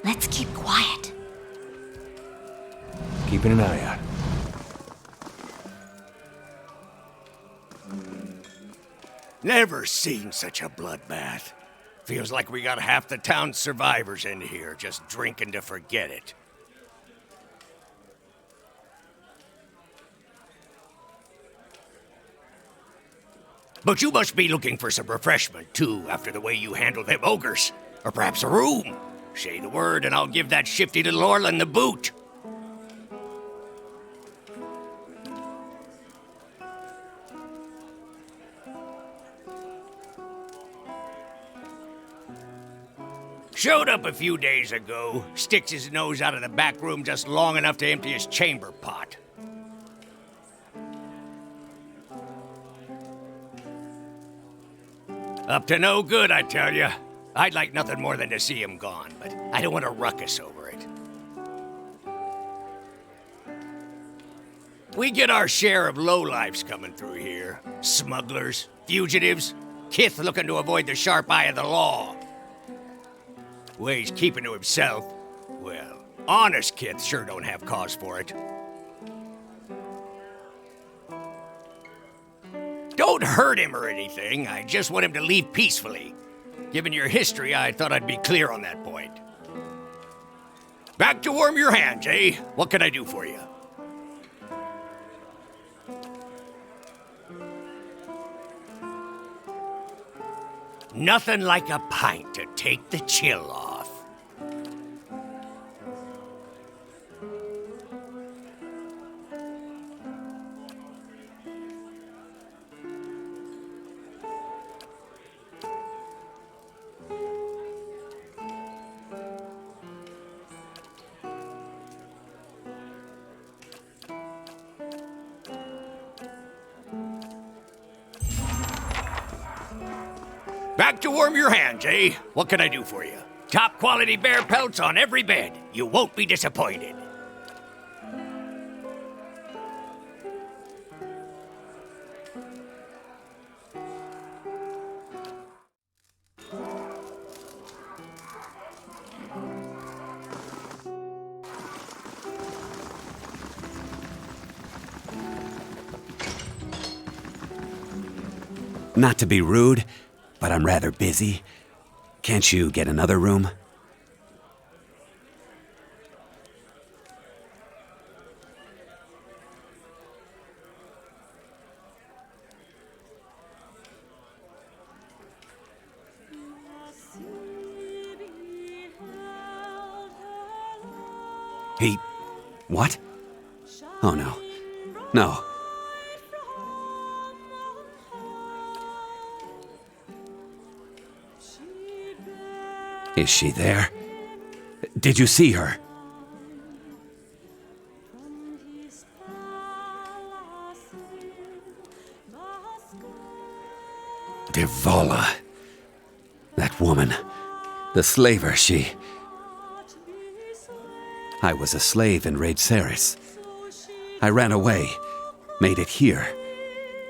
Let's keep quiet. Keeping an eye out. Never seen such a bloodbath. Feels like we got half the town's survivors in here, just drinking to forget it. But you must be looking for some refreshment, too, after the way you handle them ogres. Or perhaps a room. Say the word, and I'll give that shifty little Orlin the boot. Showed up a few days ago, sticks his nose out of the back room just long enough to empty his chamber pot. Up to no good, I tell you. I'd like nothing more than to see him gone, but I don't want a ruckus over it. We get our share of lowlifes coming through here. Smugglers, fugitives, kith looking to avoid the sharp eye of the law. Way he's keeping to himself, well, honest kith sure don't have cause for it. Don't hurt him or anything, I just want him to leave peacefully. Given your history, I thought I'd be clear on that point. Back to warm your hands, eh? What can I do for you? Nothing like a pint to take the chill off. Back to warm your hands, eh? What can I do for you? Top quality bear pelts on every bed. You won't be disappointed. Not to be rude, but I'm rather busy. Can't you get another room? He... what? Oh no. No. Is she there? Did you see her? Devala. That woman. The slaver, she... I was a slave in Raid Saris. I ran away. Made it here.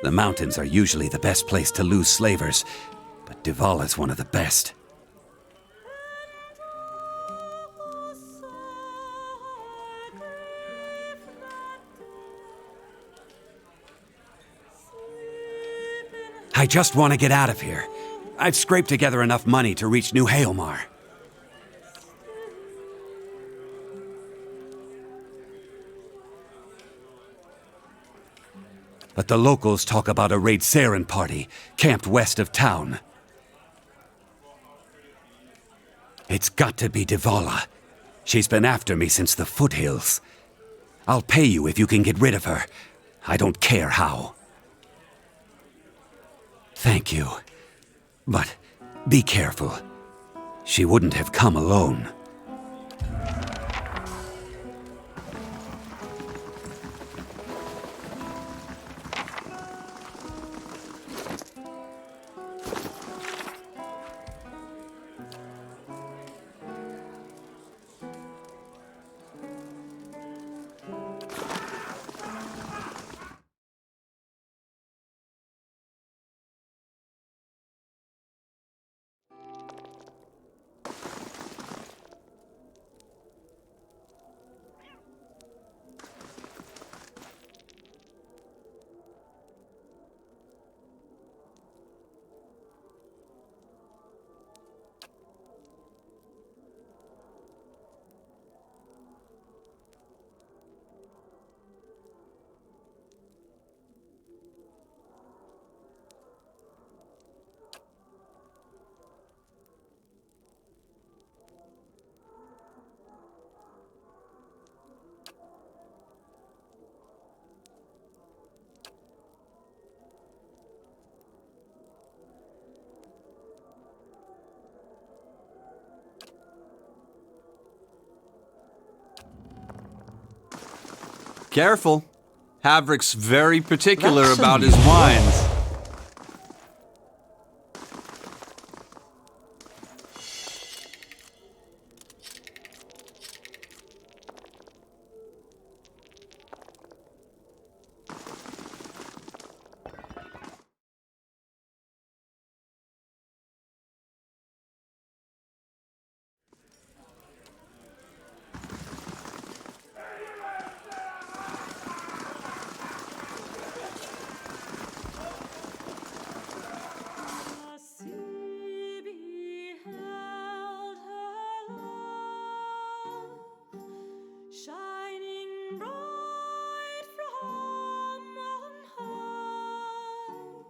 The mountains are usually the best place to lose slavers, but Devala's one of the best. I just want to get out of here. I've scraped together enough money to reach New Haomar. But the locals talk about a Raid Saren party camped west of town. It's got to be Devala. She's been after me since the foothills. I'll pay you if you can get rid of her. I don't care how. Thank you. But be careful. She wouldn't have come alone. Careful. Havrick's very particular That's about his unusual. wines. She beheld her love shining bright from on high.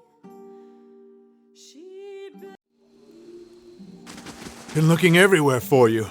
She Been looking everywhere for you.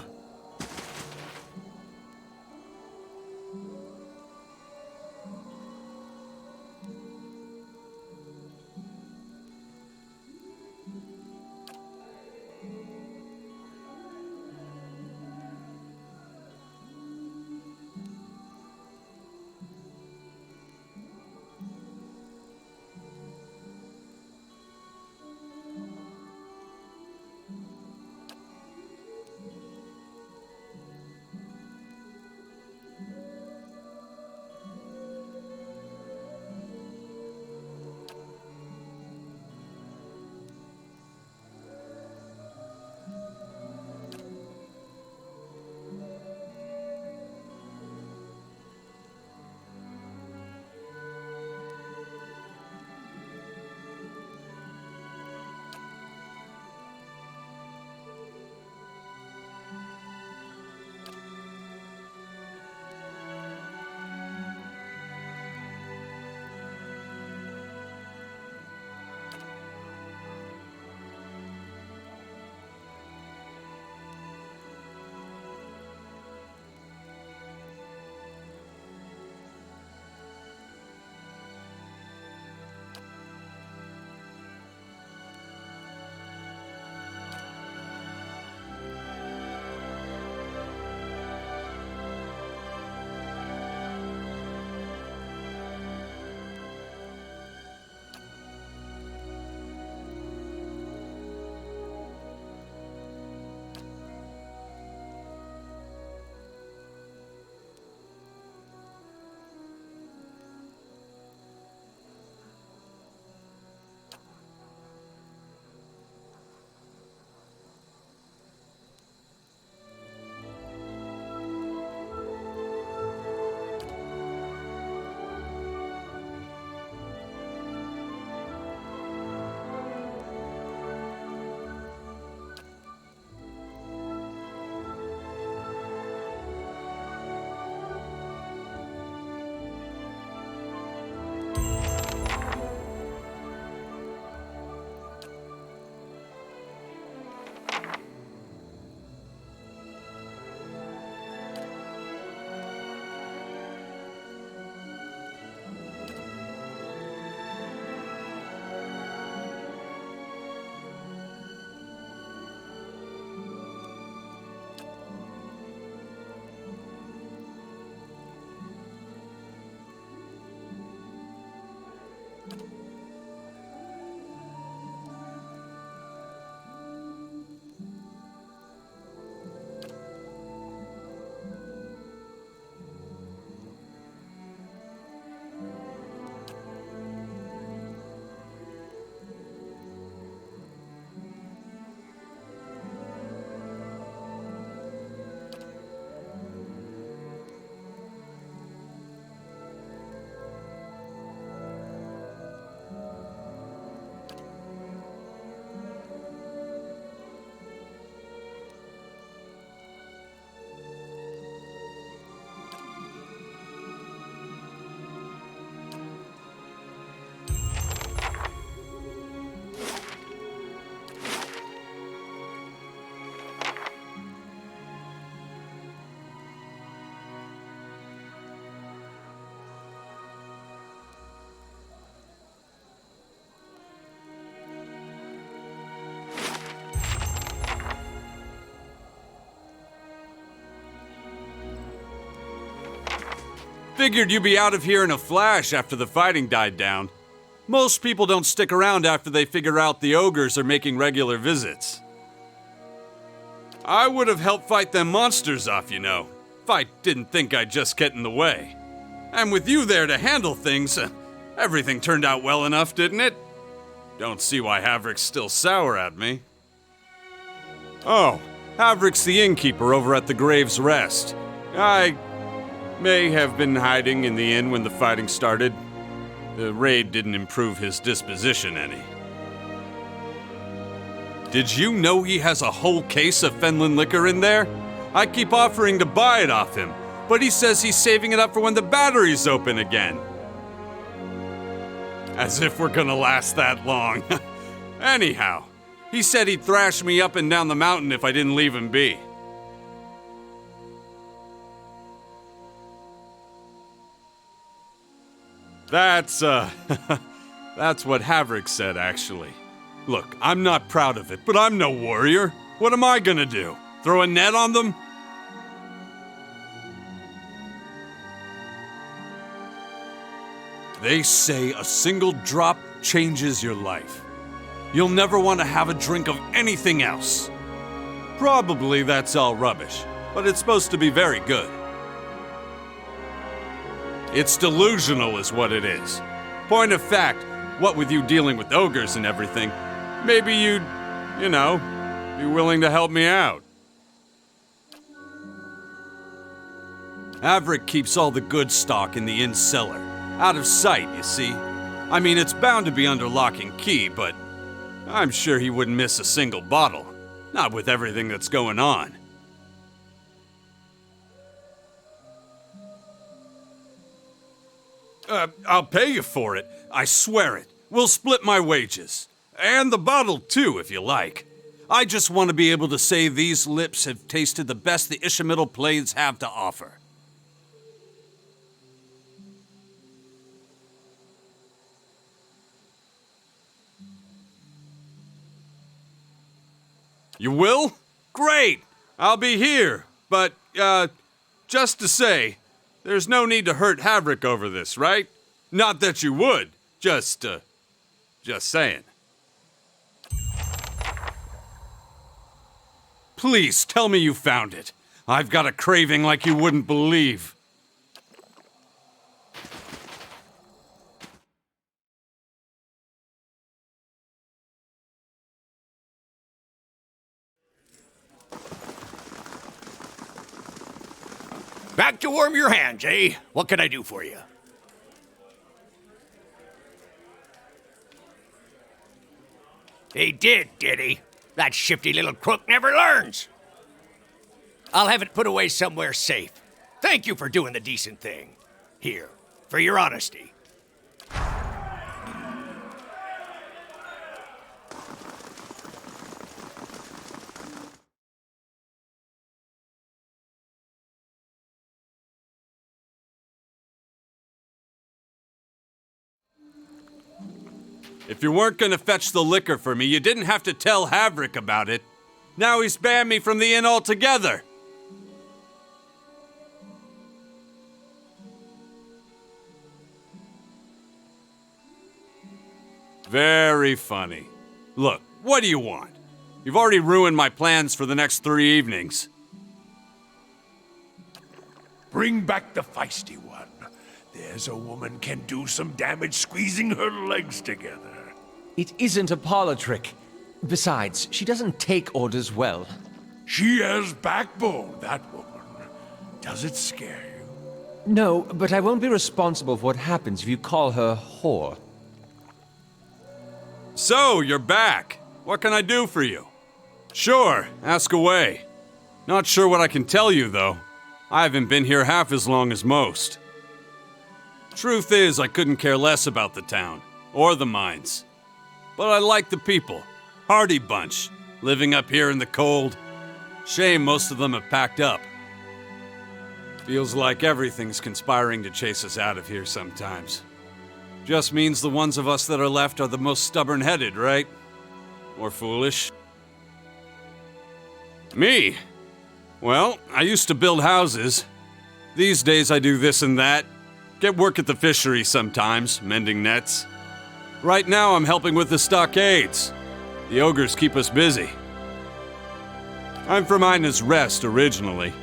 Figured you'd be out of here in a flash after the fighting died down. Most people don't stick around after they figure out the ogres are making regular visits. I would have helped fight them monsters off, you know, if I didn't think I'd just get in the way. And with you there to handle things, everything turned out well enough, didn't it? Don't see why Havrick's still sour at me. Oh, Havrick's the innkeeper over at the Grave's Rest. I may have been hiding in the inn when the fighting started. The raid didn't improve his disposition any. Did you know he has a whole case of Fenland liquor in there? I keep offering to buy it off him, but he says he's saving it up for when the battery's open again. As if we're gonna last that long. Anyhow, he said he'd thrash me up and down the mountain if I didn't leave him be. That's what Havrick said, actually. Look, I'm not proud of it, but I'm no warrior. What am I gonna do? Throw a net on them? They say a single drop changes your life. You'll never want to have a drink of anything else. Probably that's all rubbish, but it's supposed to be very good. It's delusional is what it is. Point of fact, what with you dealing with ogres and everything, maybe you'd, be willing to help me out. Havrick keeps all the good stock in the inn cellar. Out of sight, you see. I mean, it's bound to be under lock and key, but I'm sure he wouldn't miss a single bottle. Not with everything that's going on. I'll pay you for it. I swear it. We'll split my wages. And the bottle, too, if you like. I just want to be able to say these lips have tasted the best the Ishamael Plains have to offer. You will? Great! I'll be here. But, just to say, there's no need to hurt Havrick over this, right? Not that you would. Just saying. Please, tell me you found it. I've got a craving like you wouldn't believe. Back to warm your hands, eh? What can I do for you? He did he? That shifty little crook never learns. I'll have it put away somewhere safe. Thank you for doing the decent thing. Here, for your honesty. If you weren't gonna fetch the liquor for me, you didn't have to tell Havrick about it. Now he's banned me from the inn altogether. Very funny. Look, what do you want? You've already ruined my plans for the next 3 evenings. Bring back the feisty one. There's a woman can do some damage squeezing her legs together. It isn't a parlor trick. Besides, she doesn't take orders well. She has backbone, that woman. Does it scare you? No, but I won't be responsible for what happens if you call her whore. So, you're back. What can I do for you? Sure, ask away. Not sure what I can tell you, though. I haven't been here half as long as most. Truth is, I couldn't care less about the town, or the mines. But I like the people. Hardy bunch, living up here in the cold. Shame most of them have packed up. Feels like everything's conspiring to chase us out of here sometimes. Just means the ones of us that are left are the most stubborn-headed, right? Or foolish. Me? Well, I used to build houses. These days I do this and that. Get work at the fishery sometimes, mending nets. Right now I'm helping with the stockades. The ogres keep us busy. I'm from Ina's Rest originally.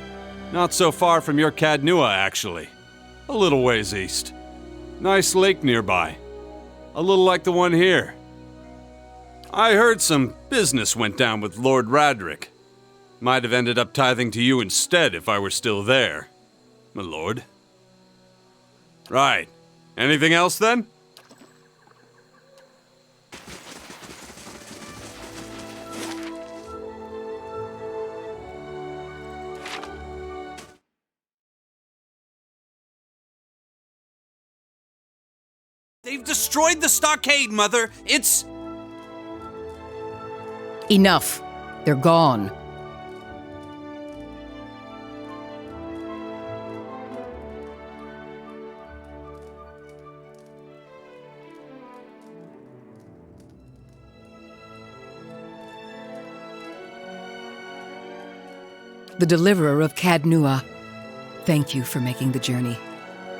Not so far from your Cadnua, actually. A little ways east. Nice lake nearby. A little like the one here. I heard some business went down with Lord Radric. Might have ended up tithing to you instead if I were still there, my lord. Right. Anything else then? They've destroyed the stockade, Mother! It's... Enough. They're gone. The deliverer of Cadnua. Thank you for making the journey.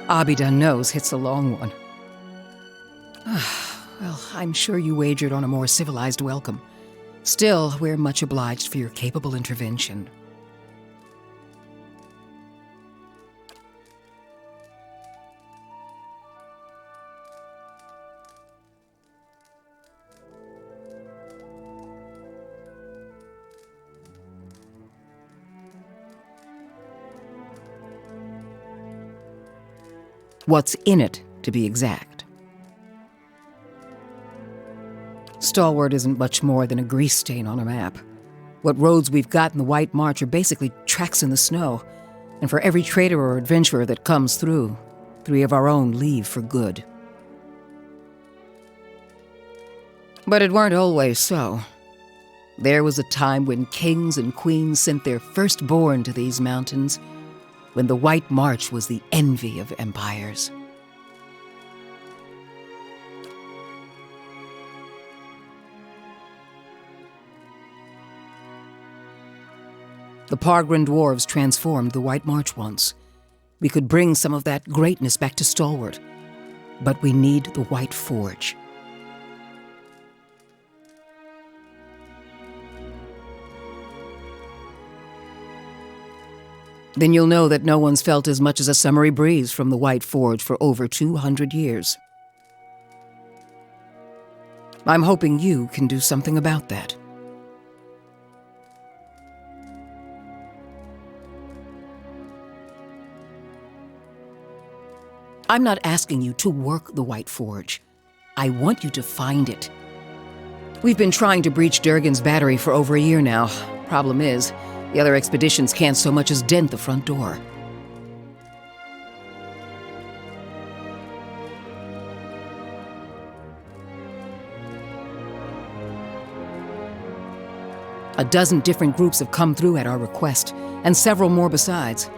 Abida knows it's a long one. Well, I'm sure you wagered on a more civilized welcome. Still, we're much obliged for your capable intervention. What's in it, to be exact? Stalwart isn't much more than a grease stain on a map. What roads we've got in the White March are basically tracks in the snow, and for every trader or adventurer that comes through, 3 of our own leave for good. But it weren't always so. There was a time when kings and queens sent their firstborn to these mountains, when the White March was the envy of empires. The Pargrin dwarves transformed the White March once. We could bring some of that greatness back to Stalwart, but we need the White Forge. Then you'll know that no one's felt as much as a summery breeze from the White Forge for over 200 years. I'm hoping you can do something about that. I'm not asking you to work the White Forge. I want you to find it. We've been trying to breach Durgan's battery for over a year now. Problem is, the other expeditions can't so much as dent the front door. A dozen different groups have come through at our request, and several more besides.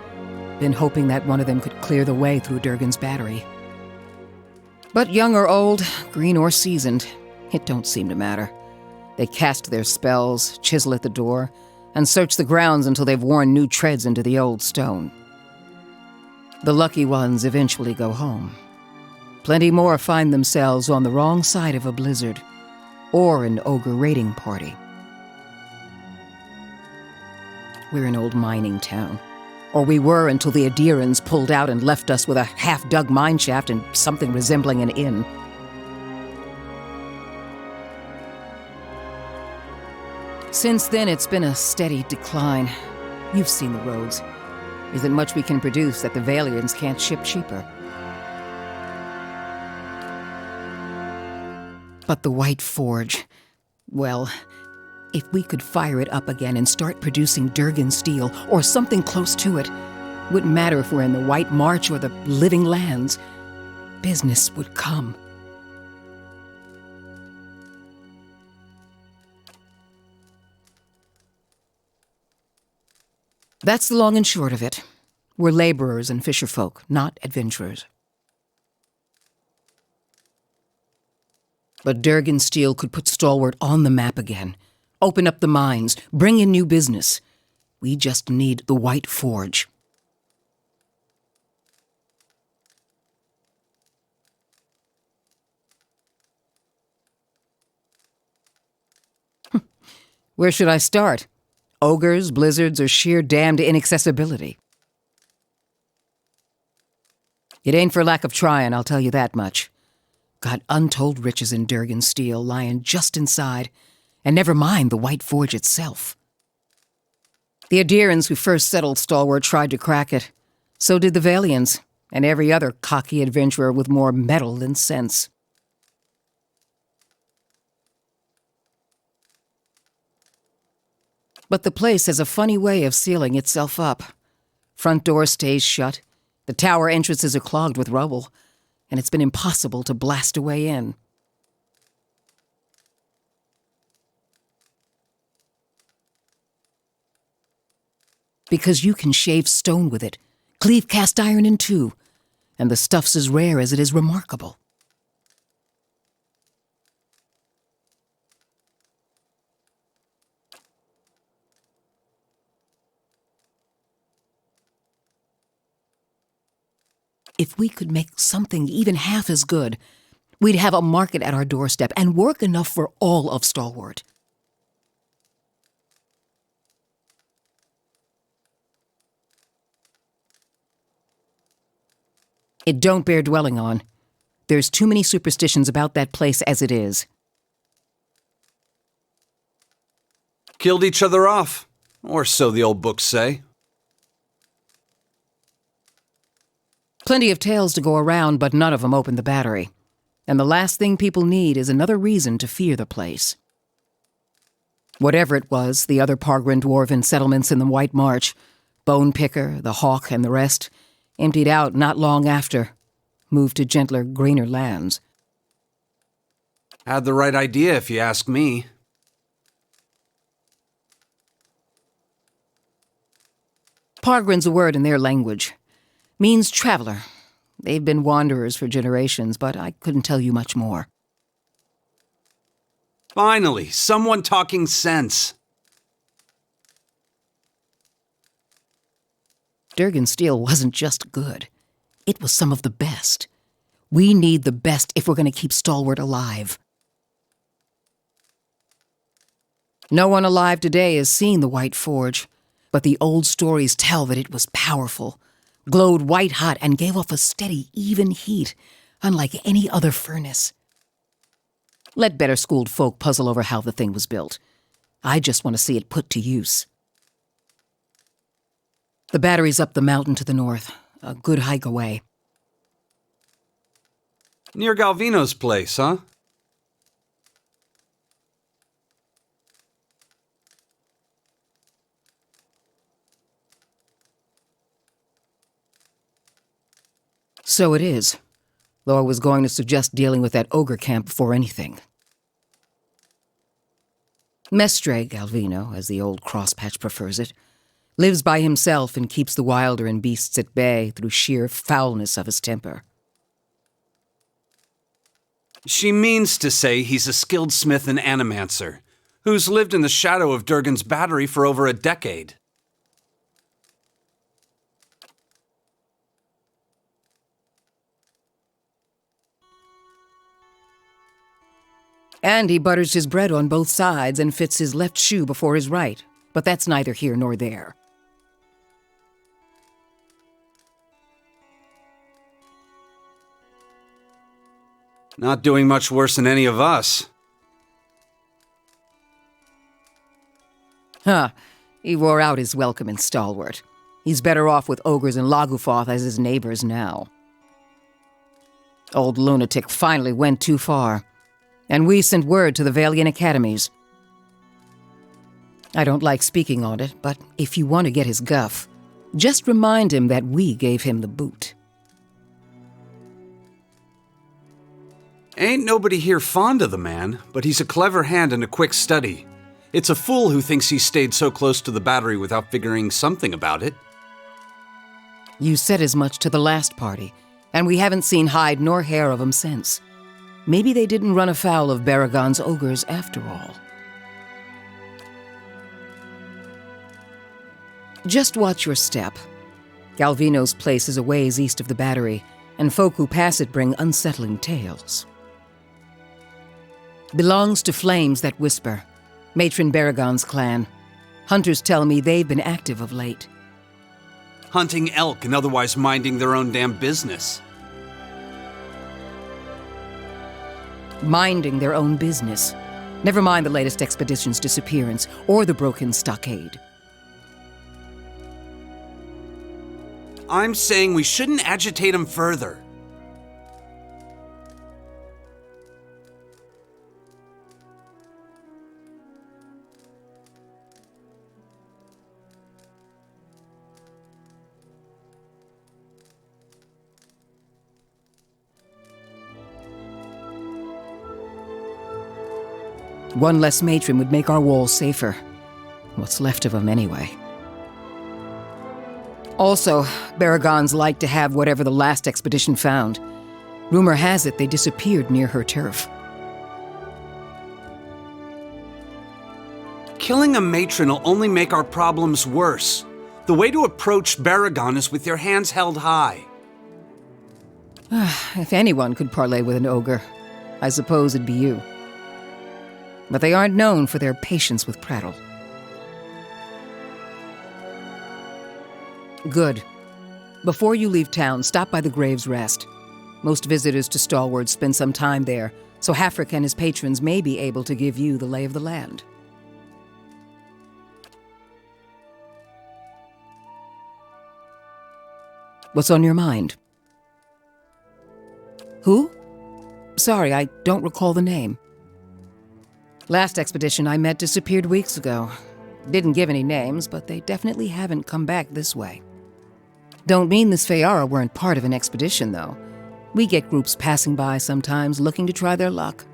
Been hoping that one of them could clear the way through Durgan's battery. But young or old, green or seasoned, it don't seem to matter. They cast their spells, chisel at the door, and search the grounds until they've worn new treads into the old stone. The lucky ones eventually go home. Plenty more find themselves on the wrong side of a blizzard, or an ogre raiding party. We're an old mining town. Or we were until the Adirans pulled out and left us with a half-dug mineshaft and something resembling an inn. Since then, it's been a steady decline. You've seen the roads. Isn't much we can produce that the Valians can't ship cheaper. But the White Forge, well, if we could fire it up again and start producing Durgan steel, or something close to it, wouldn't matter if we're in the White March or the Living Lands, business would come. That's the long and short of it. We're laborers and fisherfolk, not adventurers. But Durgan steel could put Stalwart on the map again. Open up the mines, bring in new business. We just need the White Forge. Where should I start? Ogres, blizzards, or sheer damned inaccessibility? It ain't for lack of trying, I'll tell you that much. Got untold riches in Durgan steel lying just inside, and never mind the White Forge itself. The Adirans who first settled Stalwart tried to crack it. So did the Valians, and every other cocky adventurer with more mettle than sense. But the place has a funny way of sealing itself up. Front door stays shut, the tower entrances are clogged with rubble, and it's been impossible to blast a way in. Because you can shave stone with it, cleave cast iron in two, and the stuff's as rare as it is remarkable. If we could make something even half as good, we'd have a market at our doorstep and work enough for all of Stalwart. It don't bear dwelling on. There's too many superstitions about that place as it is. Killed each other off, or so the old books say. Plenty of tales to go around, but none of them open the battery. And the last thing people need is another reason to fear the place. Whatever it was, the other Pargrin dwarven settlements in the White March, Bone Picker, the Hawk, and the rest, emptied out not long after, moved to gentler, greener lands. Had the right idea, if you ask me. Pargrin's a word in their language. Means traveler. They've been wanderers for generations, but I couldn't tell you much more. Finally, someone talking sense. Durgan steel wasn't just good. It was some of the best. We need the best if we're going to keep Stalwart alive. No one alive today has seen the White Forge, but the old stories tell that it was powerful, glowed white-hot, and gave off a steady, even heat, unlike any other furnace. Let better-schooled folk puzzle over how the thing was built. I just want to see it put to use. The battery's up the mountain to the north, a good hike away. Near Galvino's place, huh? So it is, though I was going to suggest dealing with that ogre camp before anything. Mestre Galvino, as the old crosspatch prefers it, lives by himself and keeps the wilder and beasts at bay through sheer foulness of his temper. She means to say he's a skilled smith and animancer, who's lived in the shadow of Durgan's battery for over a decade. And he butters his bread on both sides and fits his left shoe before his right, but that's neither here nor there. Not doing much worse than any of us. Huh. He wore out his welcome in Stalwart. He's better off with ogres and Lagufoth as his neighbors now. Old lunatic finally went too far, and we sent word to the Valian academies. I don't like speaking on it, but if you want to get his guff, just remind him that we gave him the boot. Ain't nobody here fond of the man, but he's a clever hand and a quick study. It's a fool who thinks he stayed so close to the battery without figuring something about it. You said as much to the last party, and we haven't seen hide nor hair of him since. Maybe they didn't run afoul of Baragon's ogres after all. Just watch your step. Galvino's place is a ways east of the battery, and folk who pass it bring unsettling tales. Belongs to flames that whisper, Matron Baragon's clan. Hunters tell me they've been active of late. Hunting elk and otherwise minding their own damn business. Minding their own business. Never mind the latest expedition's disappearance or the broken stockade. I'm saying we shouldn't agitate them further. One less matron would make our walls safer. What's left of them anyway. Also, Baragons like to have whatever the last expedition found. Rumor has it they disappeared near her turf. Killing a matron will only make our problems worse. The way to approach Baragon is with your hands held high. If anyone could parley with an ogre, I suppose it'd be you. But they aren't known for their patience with prattle. Good. Before you leave town, stop by the Grave's Rest. Most visitors to Stalwart spend some time there, so Hafric and his patrons may be able to give you the lay of the land. What's on your mind? Who? Sorry, I don't recall the name. Last expedition I met disappeared weeks ago. Didn't give any names, but they definitely haven't come back this way. Don't mean the Sfeara weren't part of an expedition, though. We get groups passing by sometimes looking to try their luck.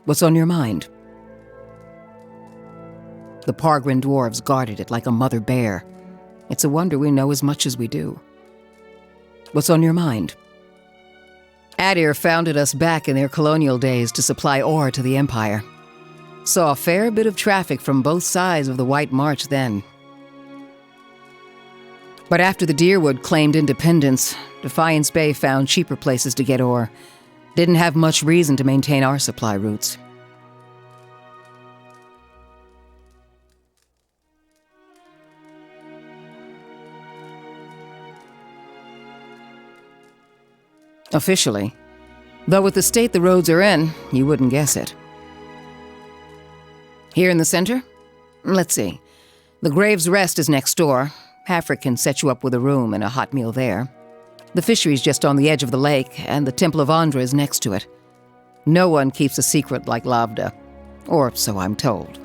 What's on your mind? The Pargrin dwarves guarded it like a mother bear. It's a wonder we know as much as we do. What's on your mind? Adir founded us back in their colonial days to supply ore to the Empire. Saw a fair bit of traffic from both sides of the White March then. But after the Deerwood claimed independence, Defiance Bay found cheaper places to get ore. Didn't have much reason to maintain our supply routes. Officially. Though with the state the roads are in, you wouldn't guess it. Here in the center? Let's see. The Grave's Rest is next door. Hafric can set you up with a room and a hot meal there. The fishery's just on the edge of the lake, and the Temple of Andra is next to it. No one keeps a secret like Lavda. Or so I'm told.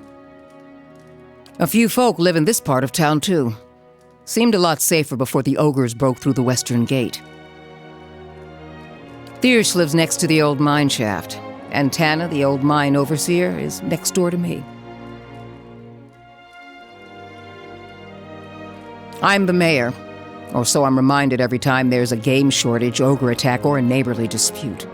A few folk live in this part of town, too. Seemed a lot safer before the ogres broke through the western gate. Thiersch lives next to the old mine shaft, and Tana, the old mine overseer, is next door to me. I'm the mayor, or so I'm reminded every time there's a game shortage, ogre attack, or a neighborly dispute.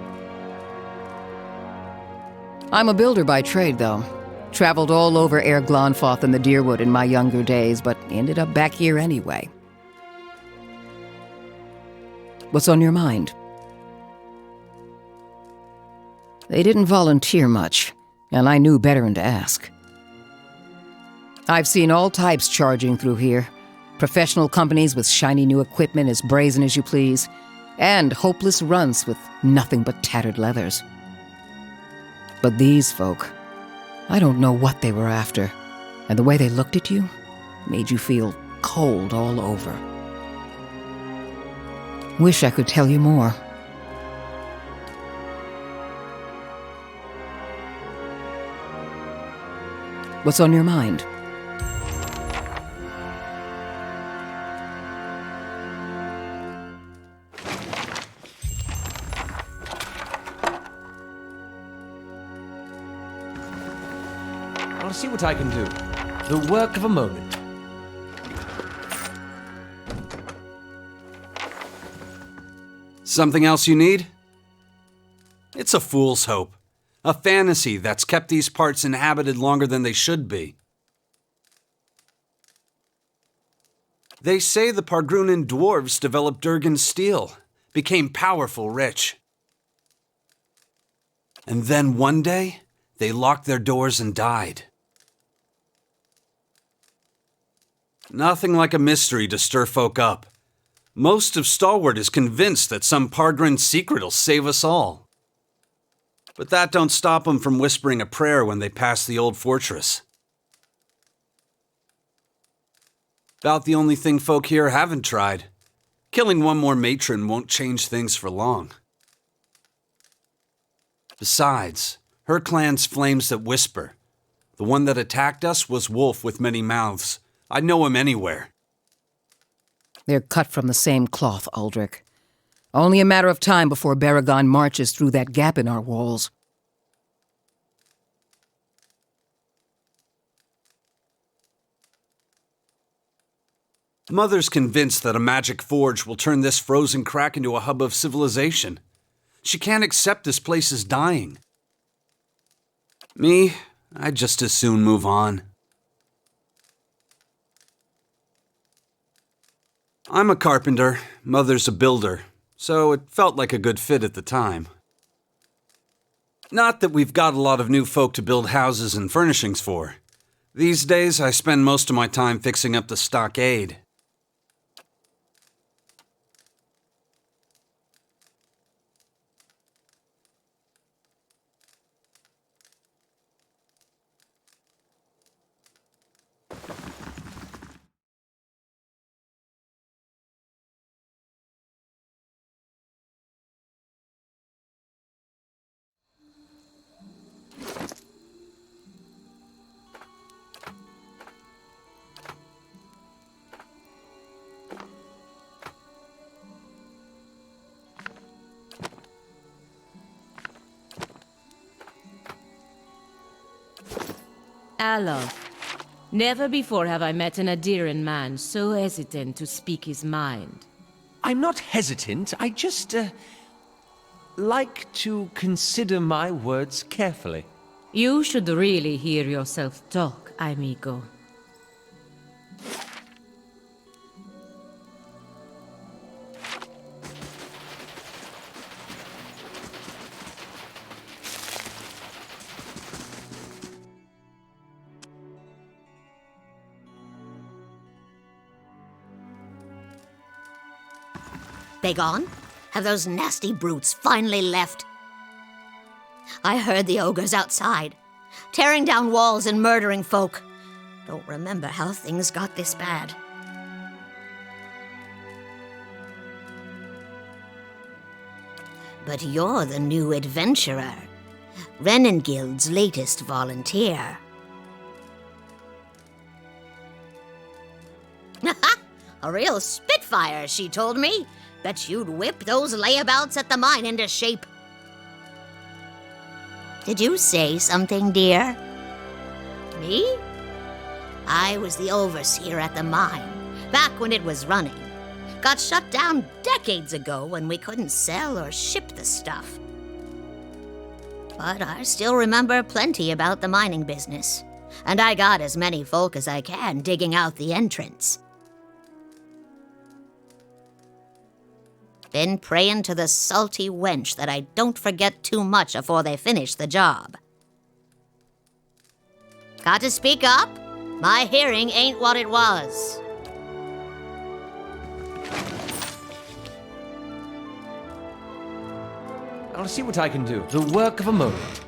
I'm a builder by trade, though. Traveled all over Air Glonfoth and the Deerwood in my younger days, but ended up back here anyway. What's on your mind? They didn't volunteer much, and I knew better than to ask. I've seen all types charging through here. Professional companies with shiny new equipment as brazen as you please, and hopeless runts with nothing but tattered leathers. But these folk, I don't know what they were after, and the way they looked at you made you feel cold all over. Wish I could tell you more. What's on your mind? I'll see what I can do. The work of a moment. Something else you need? It's a fool's hope. A fantasy that's kept these parts inhabited longer than they should be. They say the Pargrunan dwarves developed Durgan steel, became powerful rich. And then one day, They locked their doors and died. Nothing like a mystery to stir folk up. Most of Stalwart is convinced that some Pargrin secret'll save us all. But that don't stop them from whispering a prayer when they pass the old fortress. About the only thing folk here haven't tried. Killing one more matron won't change things for long. Besides, her clan's flames that whisper. The one that attacked us was Wolf with many mouths. I'd know him anywhere. They're cut from the same cloth, Aldrich. Only a matter of time before Baragon marches through that gap in our walls. Mother's convinced that a magic forge will turn this frozen crack into a hub of civilization. She can't accept this place is dying. Me, I'd just as soon move on. I'm a carpenter, Mother's a builder, so it felt like a good fit at the time. Not that we've got a lot of new folk to build houses and furnishings for. These days, I spend most of my time fixing up the stockade. Alof. Never before have I met an Adiran man so hesitant to speak his mind. I'm not hesitant, I just, like to consider my words carefully. You should really hear yourself talk, amigo. They gone? Have those nasty brutes finally left? I heard the ogres outside, tearing down walls and murdering folk. Don't remember how things got this bad. But you're the new adventurer, Renengild's latest volunteer. A real spitfire, she told me. Bet you'd whip those layabouts at the mine into shape. Did you say something, dear? Me? I was the overseer at the mine, back when it was running. Got shut down decades ago when we couldn't sell or ship the stuff. But I still remember plenty about the mining business, and I got as many folk as I can digging out the entrance. Been praying to the salty wench that I don't forget too much afore they finish the job. Got to speak up? My hearing ain't what it was. I'll see what I can do. The work of a moment.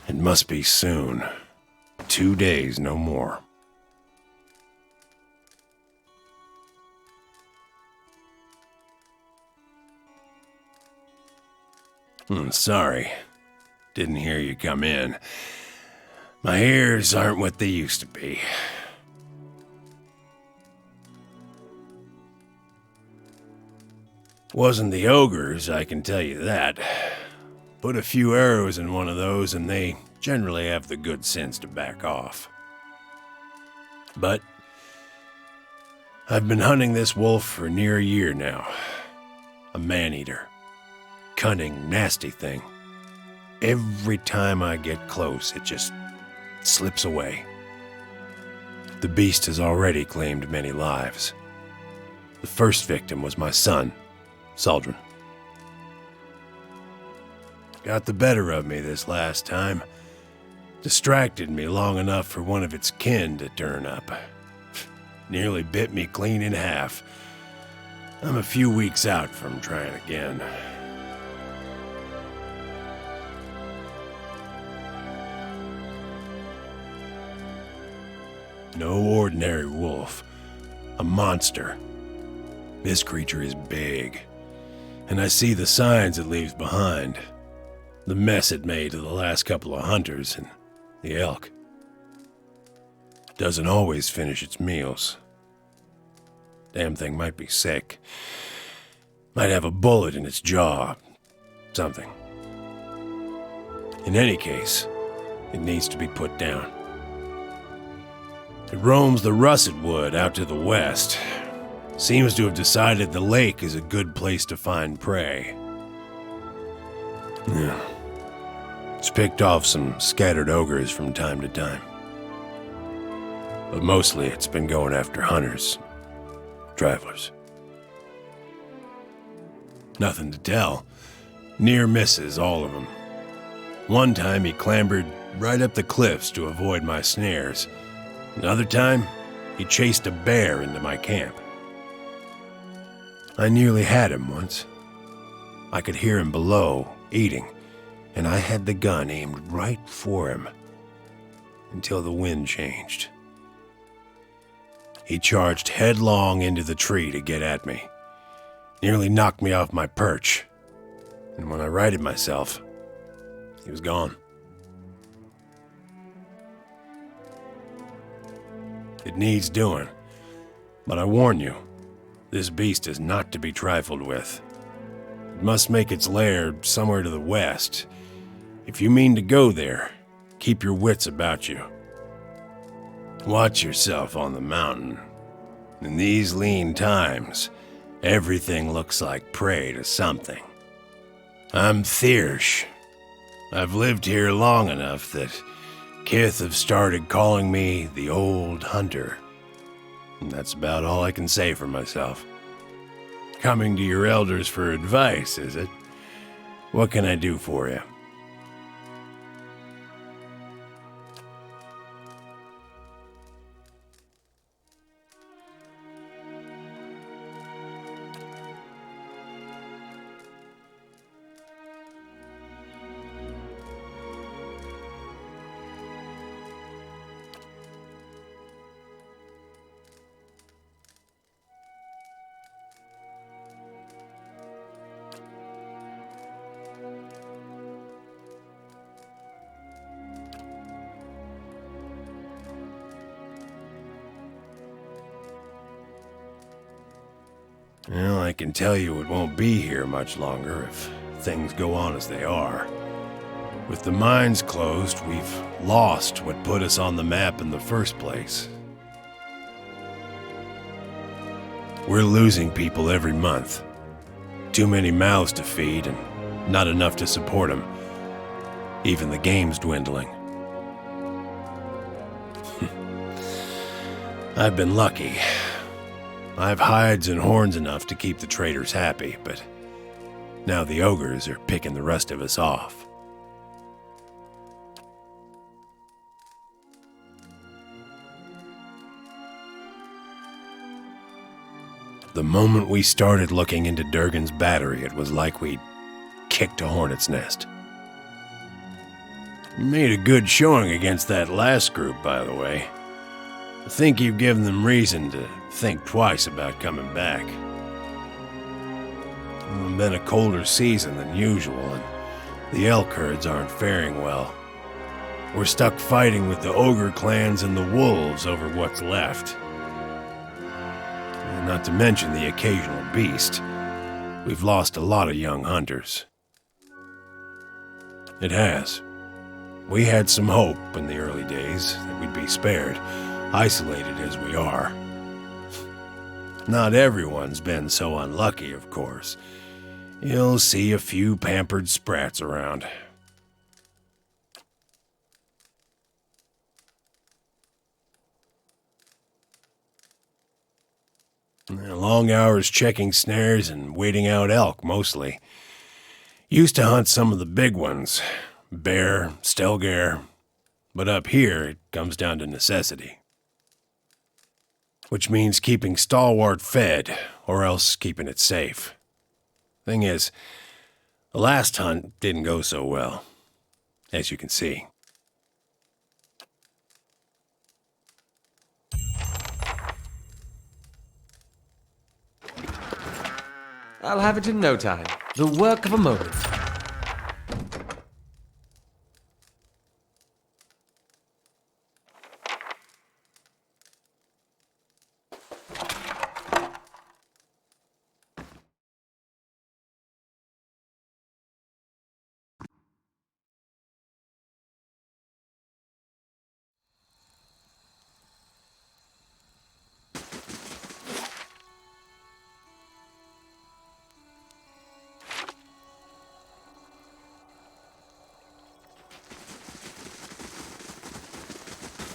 It must be soon. 2 days, no more. Sorry. Didn't hear you come in. My ears aren't what they used to be. Wasn't the ogres, I can tell you that. Put a few arrows in one of those and they generally have the good sense to back off. But I've been hunting this wolf for near a year now. A man-eater. Cunning, nasty thing. Every time I get close, it just slips away. The beast has already claimed many lives. The first victim was my son, Saldrin. Got the better of me this last time. Distracted me long enough for one of its kin to turn up. Nearly bit me clean in half. I'm a few weeks out from trying again. No ordinary wolf. A monster. This creature is big. And I see the signs it leaves behind. The mess it made to the last couple of hunters and the elk. Doesn't always finish its meals. Damn thing might be sick. Might have a bullet in its jaw. Something. In any case, it needs to be put down. It roams the russet wood out to the west. Seems to have decided the lake is a good place to find prey. Yeah. It's picked off some scattered ogres from time to time. But mostly it's been going after hunters, travelers. Nothing to tell. Near misses, all of them. One time he clambered right up the cliffs to avoid my snares. Another time, he chased a bear into my camp. I nearly had him once. I could hear him below, eating, and I had the gun aimed right for him. Until the wind changed. He charged headlong into the tree to get at me. Nearly knocked me off my perch. And when I righted myself, he was gone. It needs doing, but I warn you, this beast is not to be trifled with. It must make its lair somewhere to the west. If you mean to go there, keep your wits about you. Watch yourself on the mountain. In these lean times, everything looks like prey to something. I'm Thiersch. I've lived here long enough that Kith have started calling me the Old Hunter. And that's about all I can say for myself. Coming to your elders for advice, is it? What can I do for you? Well, I can tell you it won't be here much longer if things go on as they are. With the mines closed, we've lost what put us on the map in the first place. We're losing people every month. Too many mouths to feed and not enough to support them. Even the game's dwindling. I've been lucky. I've hides and horns enough to keep the traders happy, but now the ogres are picking the rest of us off. The moment we started looking into Durgan's battery, it was like we'd kicked a hornet's nest. You made a good showing against that last group, by the way. I think you've given them reason to think twice about coming back. It's been a colder season than usual, and the elk herds aren't faring well. We're stuck fighting with the ogre clans and the wolves over what's left. And not to mention the occasional beast. We've lost a lot of young hunters. It has. We had some hope in the early days that we'd be spared, isolated as we are. Not everyone's been so unlucky, of course. You'll see a few pampered sprats around. Long hours checking snares and waiting out elk, mostly. Used to hunt some of the big ones, bear, stelgare, but up here it comes down to necessity. Which means keeping Stalwart fed, or else keeping it safe. Thing is, the last hunt didn't go so well, as you can see. I'll have it in no time. The work of a moment.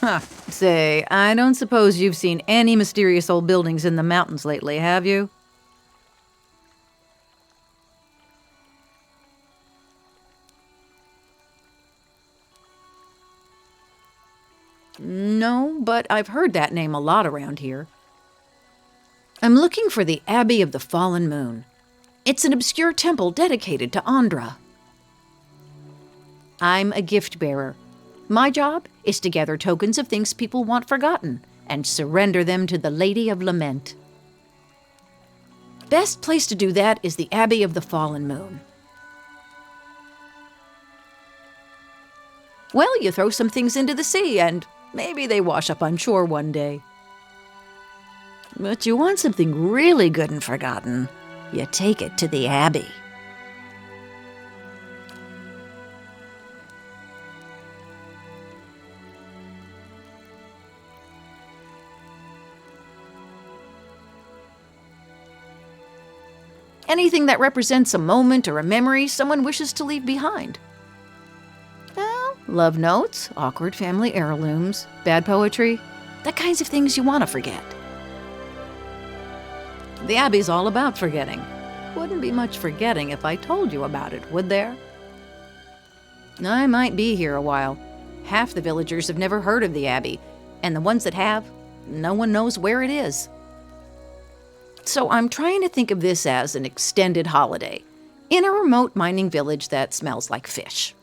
Huh. Say, I don't suppose you've seen any mysterious old buildings in the mountains lately, have you? No, but I've heard that name a lot around here. I'm looking for the Abbey of the Fallen Moon. It's an obscure temple dedicated to Andra. I'm a gift bearer. My job is to gather tokens of things people want forgotten and surrender them to the Lady of Lament. Best place to do that is the Abbey of the Fallen Moon. Well, you throw some things into the sea and maybe they wash up on shore one day. But you want something really good and forgotten, you take it to the Abbey. Anything that represents a moment or a memory someone wishes to leave behind. Well, love notes, awkward family heirlooms, bad poetry, the kinds of things you want to forget. The Abbey's all about forgetting. Wouldn't be much forgetting if I told you about it, would there? I might be here a while. Half the villagers have never heard of the Abbey, and the ones that have, no one knows where it is. So I'm trying to think of this as an extended holiday in a remote mining village that smells like fish.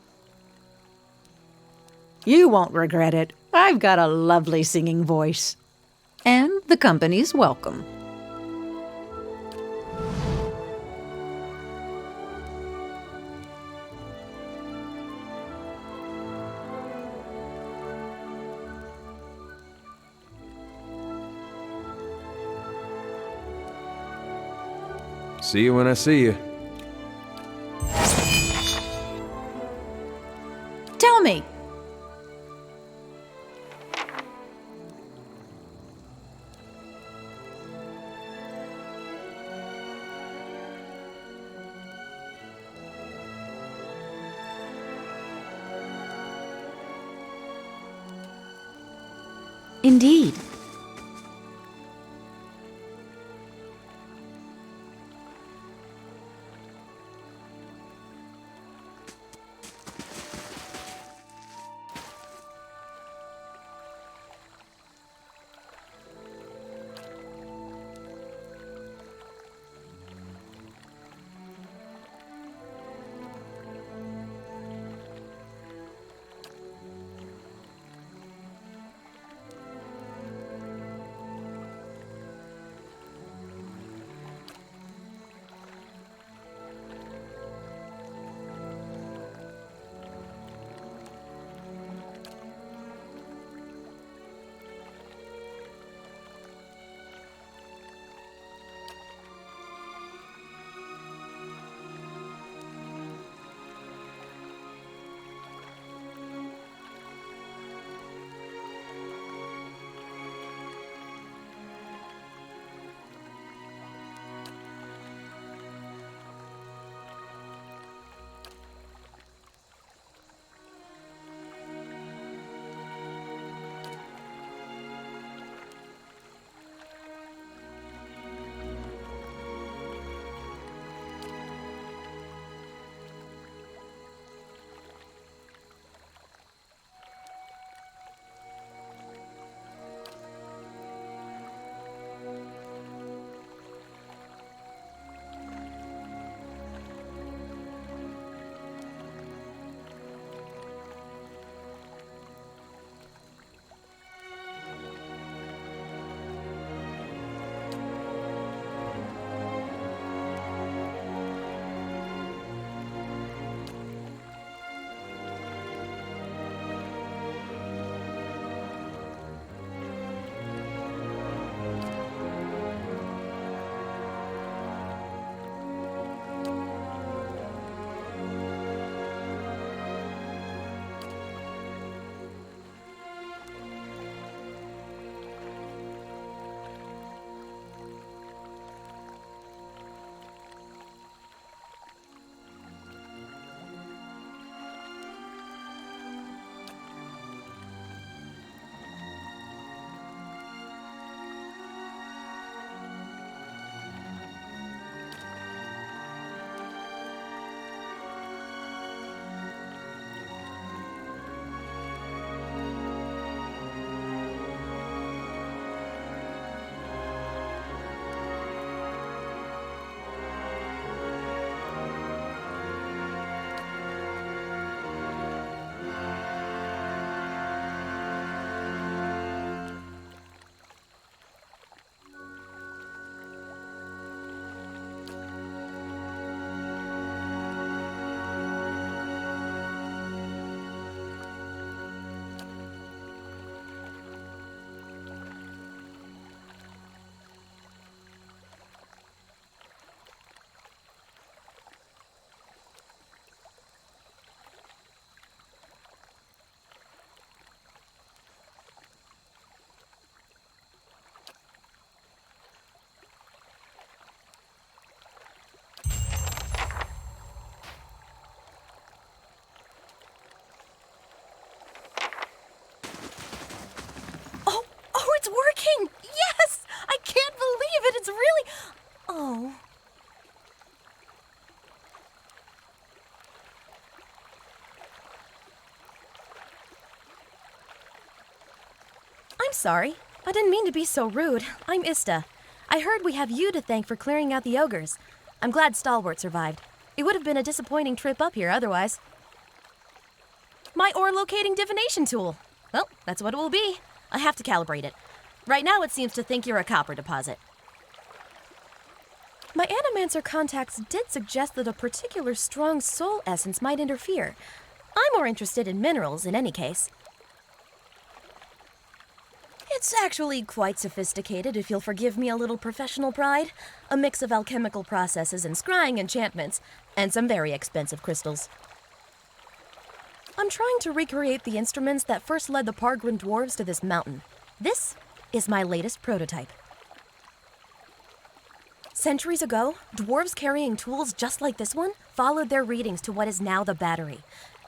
You won't regret it. I've got a lovely singing voice. And the company's welcome. See you when I see you. Tell me. Indeed. sorry. I didn't mean to be so rude. I'm Ista. I heard we have you to thank for clearing out the ogres. I'm glad Stalwart survived. It would have been a disappointing trip up here otherwise. My ore locating divination tool. Well, that's what it will be. I have to calibrate it. Right now it seems to think you're a copper deposit. My Animancer contacts did suggest that a particular strong soul essence might interfere. I'm more interested in minerals in any case. It's actually quite sophisticated, if you'll forgive me a little professional pride. A mix of alchemical processes and scrying enchantments, and some very expensive crystals. I'm trying to recreate the instruments that first led the Pargrin dwarves to this mountain. This is my latest prototype. Centuries ago, dwarves carrying tools just like this one followed their readings to what is now the battery.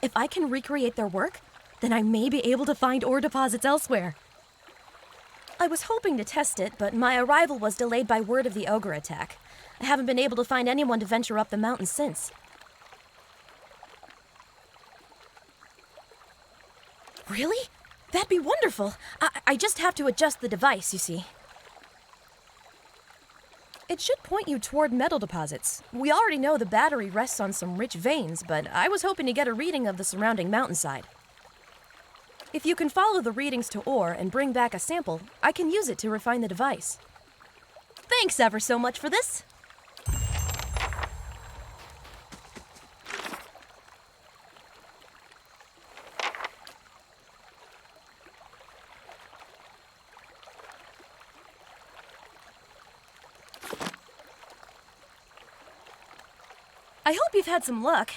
If I can recreate their work, then I may be able to find ore deposits elsewhere. I was hoping to test it, but my arrival was delayed by word of the ogre attack. I haven't been able to find anyone to venture up the mountain since. Really? That'd be wonderful. I just have to adjust the device, you see. It should point you toward metal deposits. We already know the battery rests on some rich veins, but I was hoping to get a reading of the surrounding mountainside. If you can follow the readings to ore and bring back a sample, I can use it to refine the device. Thanks ever so much for this. I hope you've had some luck.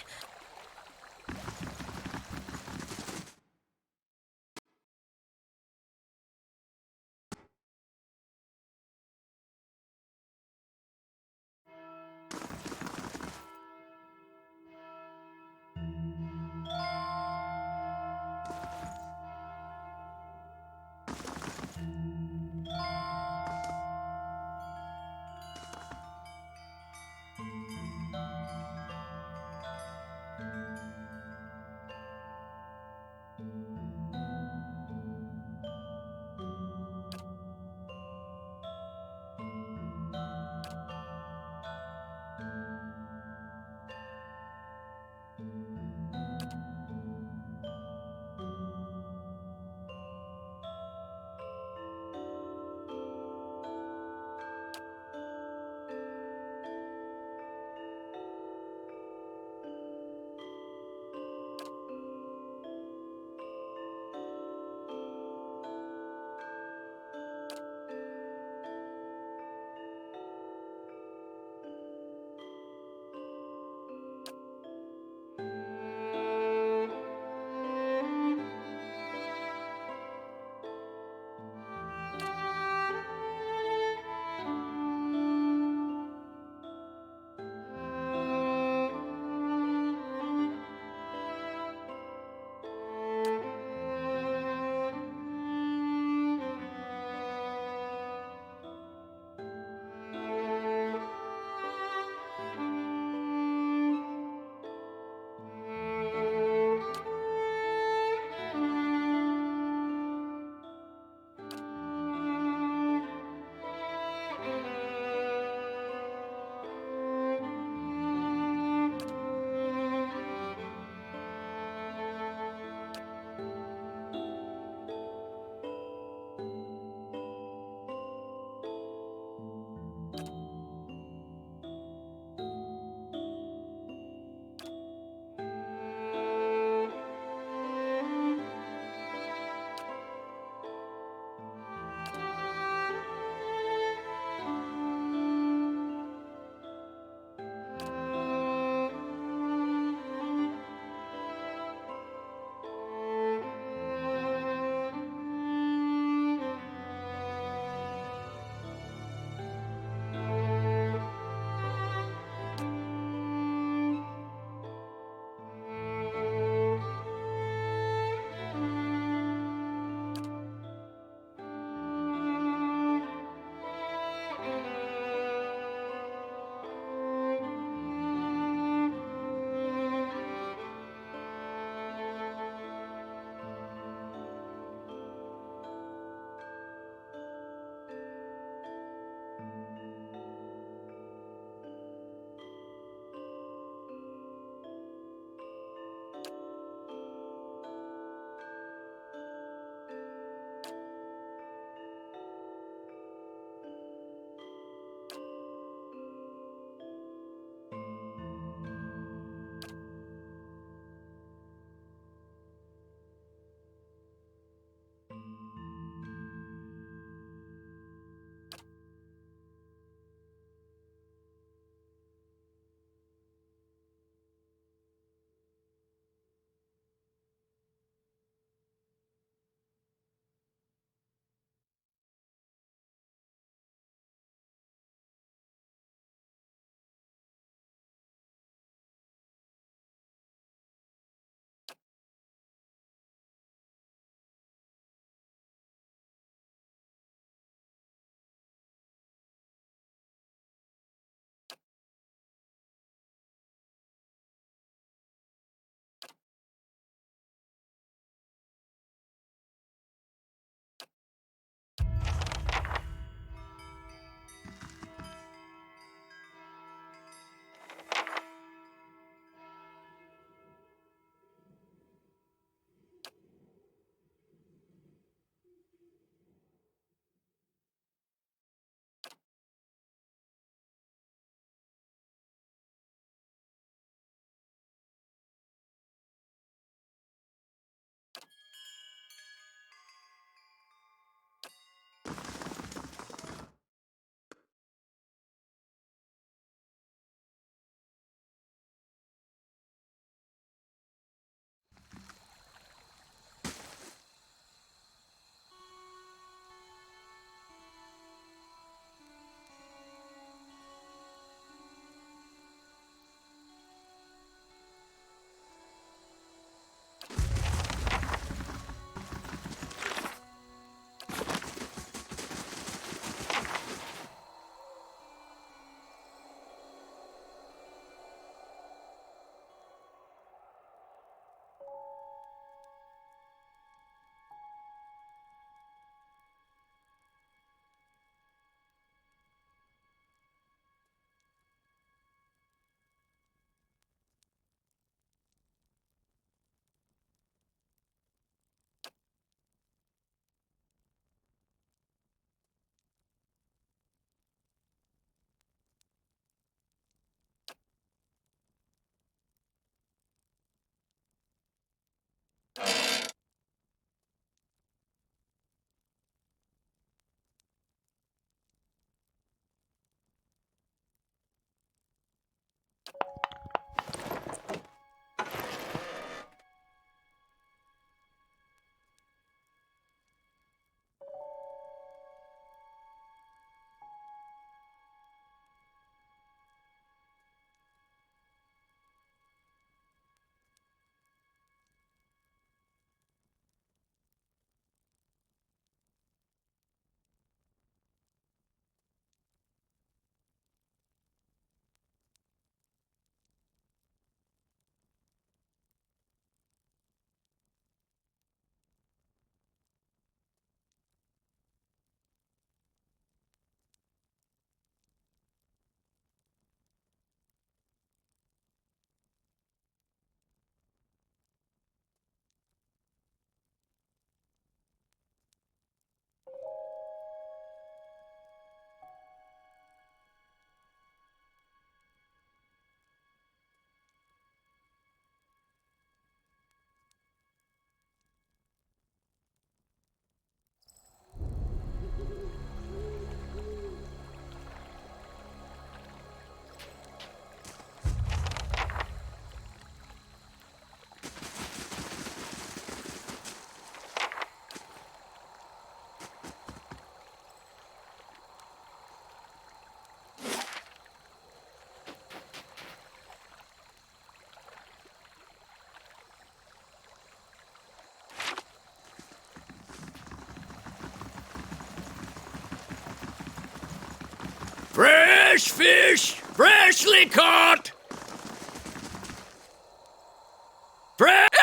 Fresh fish! Freshly caught!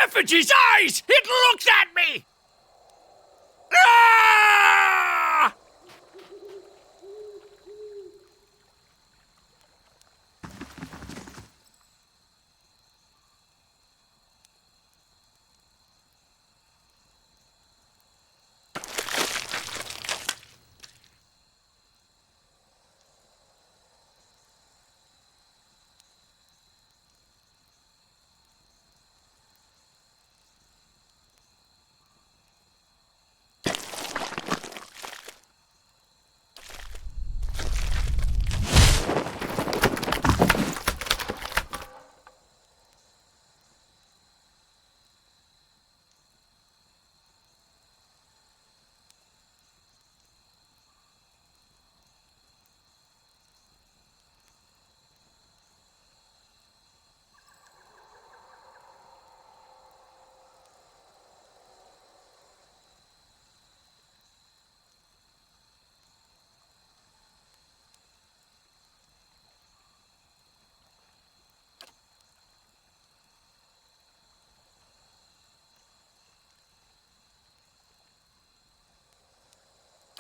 Effigy's eyes! It looks at me! Ah!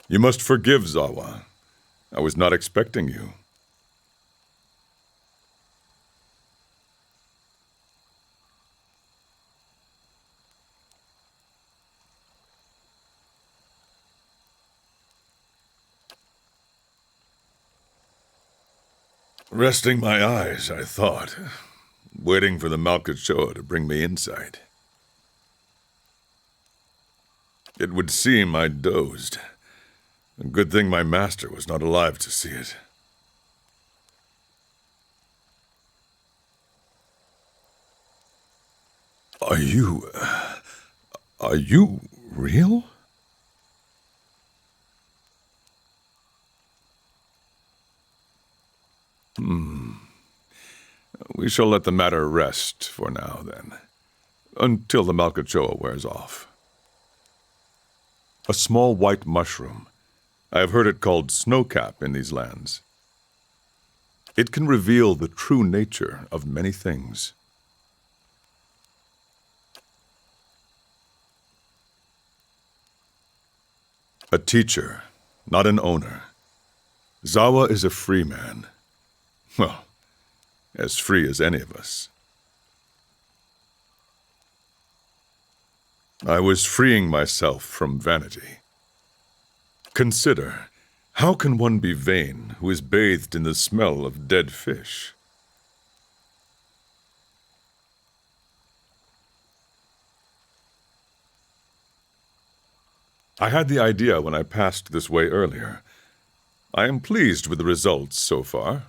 You must forgive, Zahua. I was not expecting you. Resting my eyes, I thought, waiting for the Malkachoa to bring me insight. It would seem I dozed. A good thing my master was not alive to see it. Are you real? We shall let the matter rest for now, then, until the Malkachoa wears off. A small white mushroom. I have heard it called snowcap in these lands. It can reveal the true nature of many things. A teacher, not an owner. Zahua is a free man. Well, as free as any of us. I was freeing myself from vanity. Consider, how can one be vain who is bathed in the smell of dead fish? I had the idea when I passed this way earlier. I am pleased with the results so far.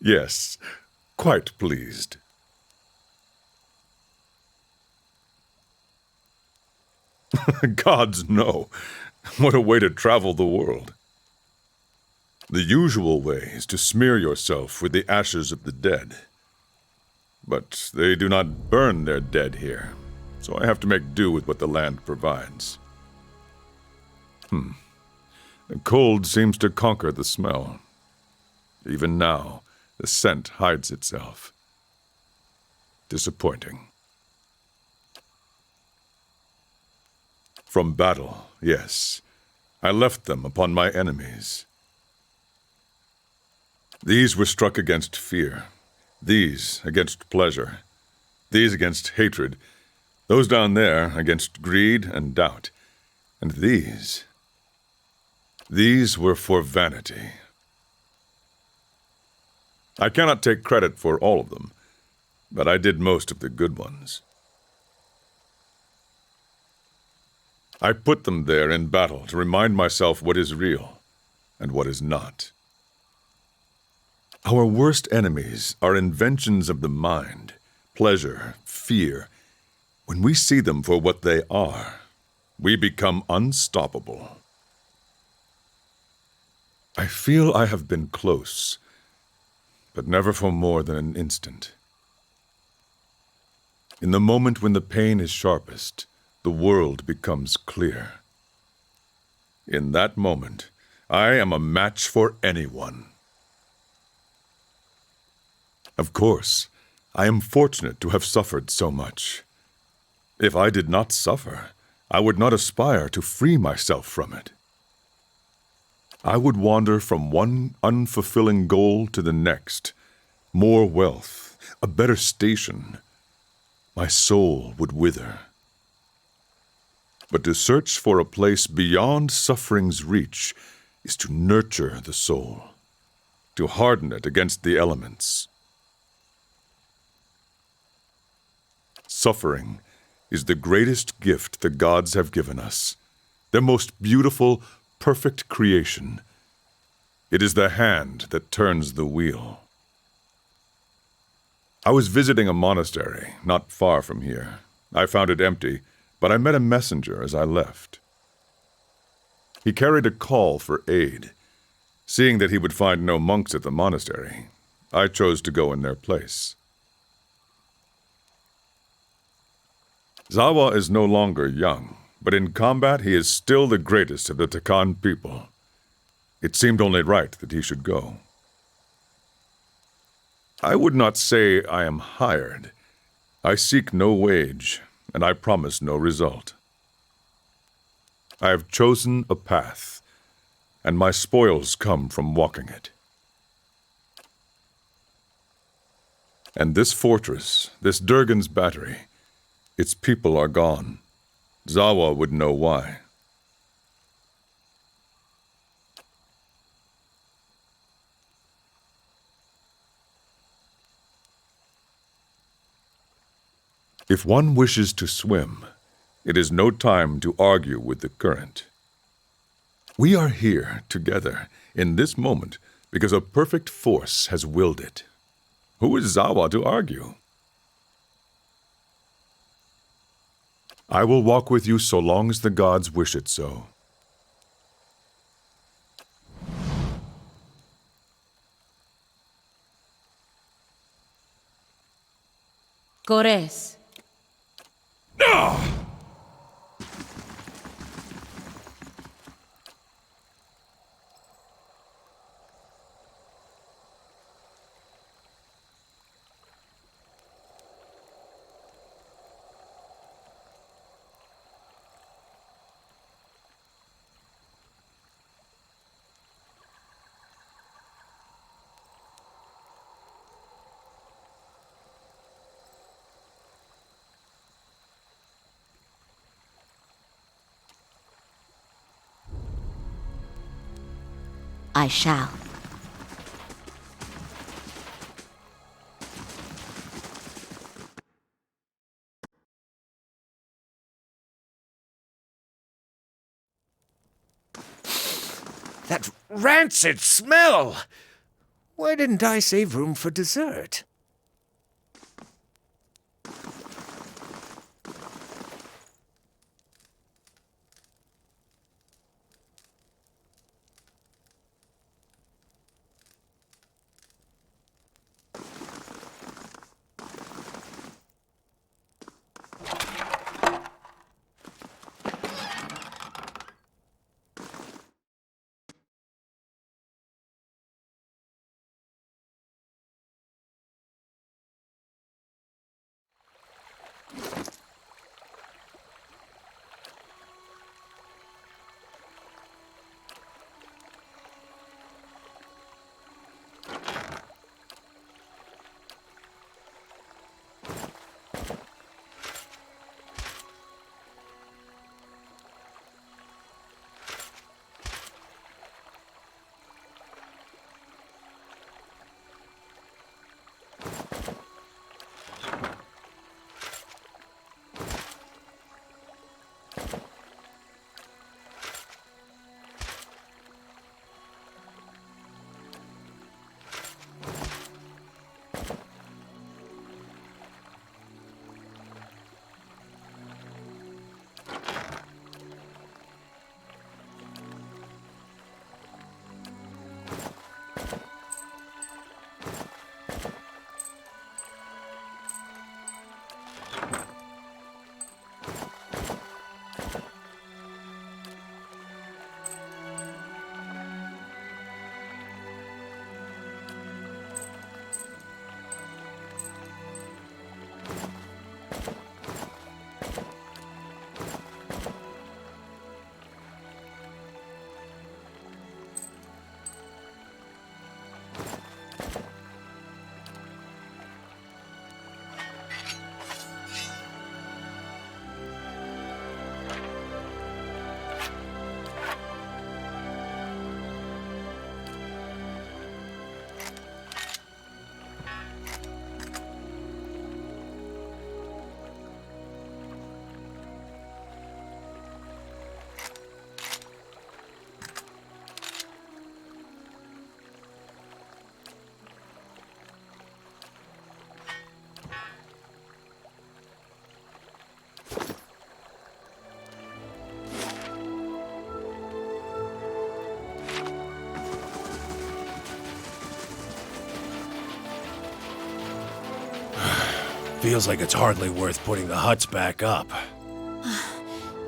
Yes, quite pleased. Gods, no. What a way to travel the world. The usual way is to smear yourself with the ashes of the dead. But they do not burn their dead here, so I have to make do with what the land provides. The cold seems to conquer the smell. Even now, the scent hides itself. Disappointing. From battle, yes. I left them upon my enemies. These were struck against fear. These against pleasure. These against hatred. Those down there against greed and doubt. And these were for vanity. I cannot take credit for all of them, but I did most of the good ones. I put them there in battle to remind myself what is real and what is not. Our worst enemies are inventions of the mind, pleasure, fear. When we see them for what they are, we become unstoppable. I feel I have been close, but never for more than an instant. In the moment when the pain is sharpest, the world becomes clear. In that moment, I am a match for anyone. Of course, I am fortunate to have suffered so much. If I did not suffer, I would not aspire to free myself from it. I would wander from one unfulfilling goal to the next. More wealth, a better station. My soul would wither. But to search for a place beyond suffering's reach is to nurture the soul, to harden it against the elements. Suffering is the greatest gift the gods have given us, their most beautiful, perfect creation. It is the hand that turns the wheel. I was visiting a monastery not far from here. I found it empty, but I met a messenger as I left. He carried a call for aid. Seeing that he would find no monks at the monastery, I chose to go in their place. Zahua is no longer young, but in combat he is still the greatest of the Takan people. It seemed only right that he should go. I would not say I am hired. I seek no wage, and I promise no result. I have chosen a path, and my spoils come from walking it. And this fortress, this Durgan's battery, its people are gone. Zahua would know why. If one wishes to swim, it is no time to argue with the current. We are here together in this moment because a perfect force has willed it. Who is Zahua to argue? I will walk with you so long as the gods wish it so. Cores. I shall. That rancid smell! Why didn't I save room for dessert? Feels like it's hardly worth putting the huts back up.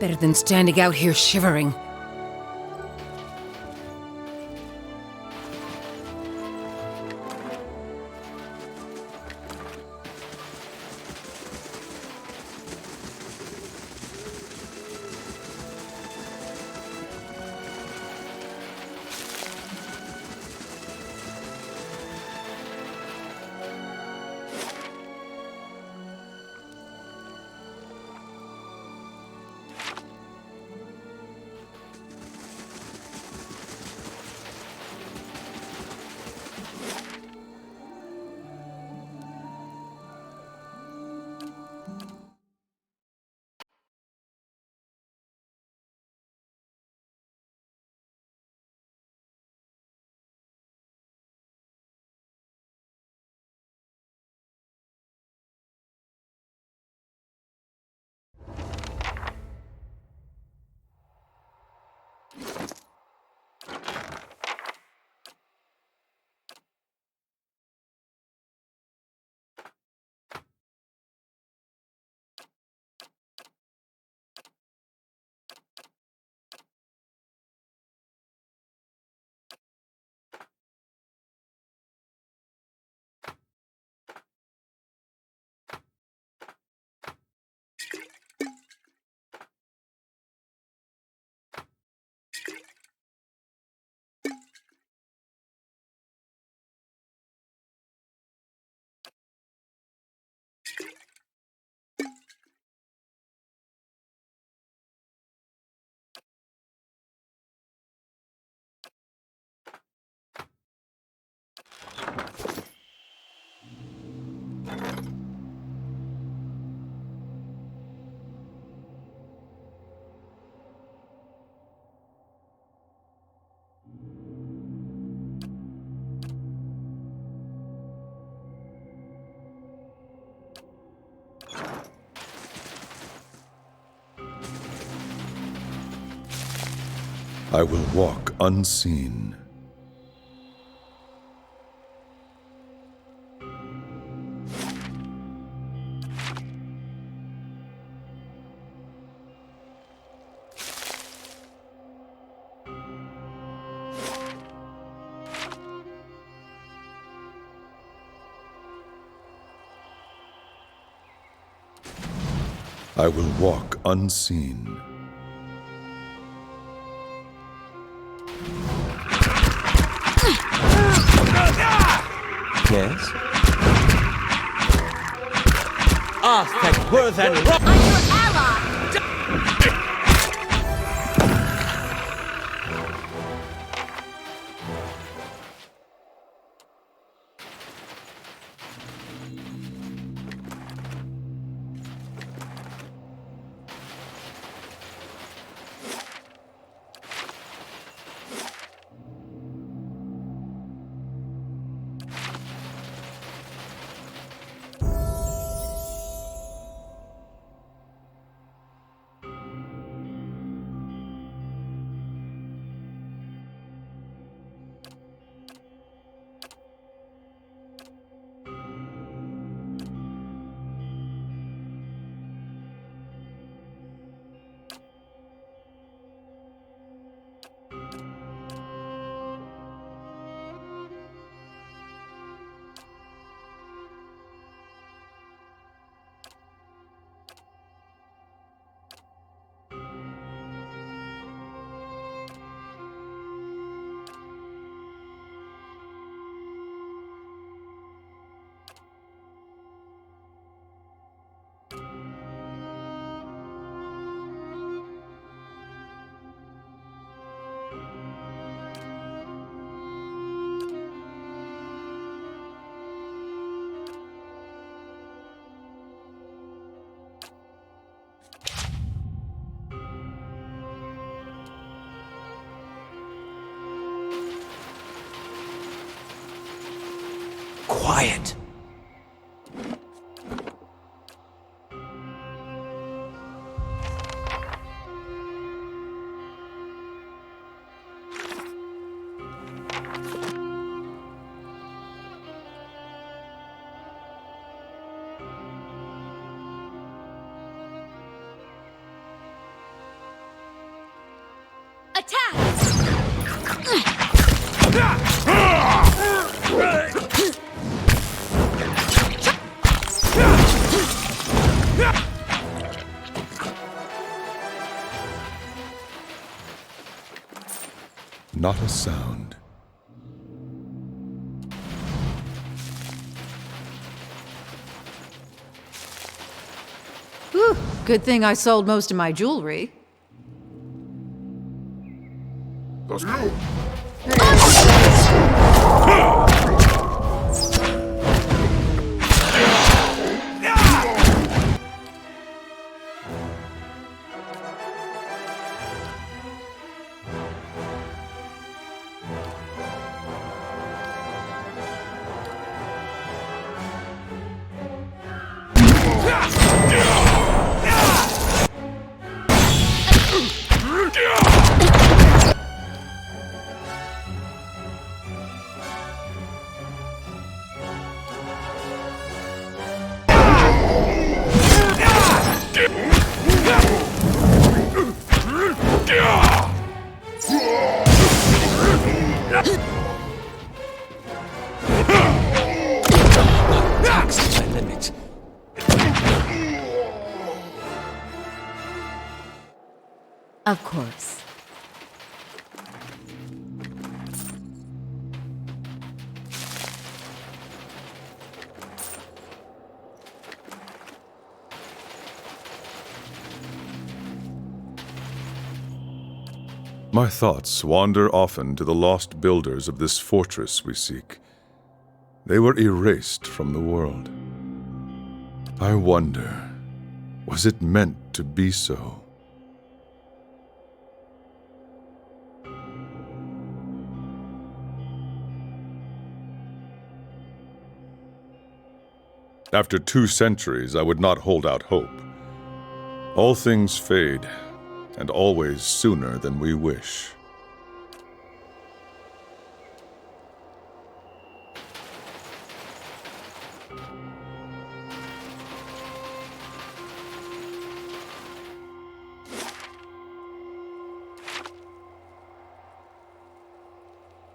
Better than standing out here shivering. I will walk unseen. I will walk unseen. Yes? Aspect worth and rock! I'm your ally! Quiet. Not a sound. Whew, good thing I sold most of my jewelry. Of course. My thoughts wander often to the lost builders of this fortress we seek. They were erased from the world. I wonder, was it meant to be so? After 2 centuries, I would not hold out hope. All things fade, and always sooner than we wish.